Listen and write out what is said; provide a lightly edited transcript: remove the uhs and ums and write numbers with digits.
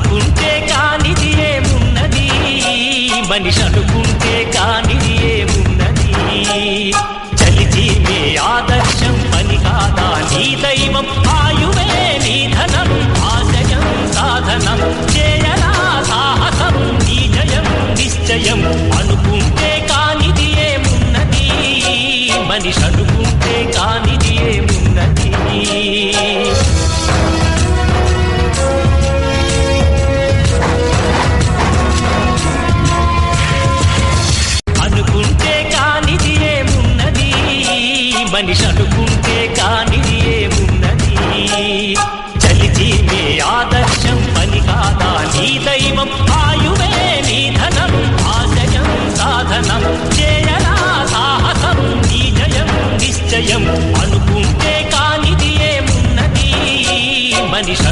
అనుకుంటే కానిది ఏమున్నది, మనిషి అనుకుంటే కానిది ఏమున్నది. చలిజీవే ఆదర్శం పని కాదా నీ దైవం, ఆయువే నీ ధనం ఆశయం సాధనం, చేయరా సాహసం నీ జయం నిశ్చయం. అనుకుంటే కానిది ఏమున్నది, మనిషి అనుకుంటే కానిది ఏమున్నది. అనుకుంటే కానిది ఏమున్నది, మనిషి అనుకుంటే కానిది ఏమున్నది. చలిజీవే ఆదర్శం పని కాదా నీ దైవం, ఆయువే నీ ధనం ఆశయం సాధనం, చేయరా సాహసం నీ జయం నిశ్చయం. అనుకుంటే కానిది ఏమున్నది, మనిషి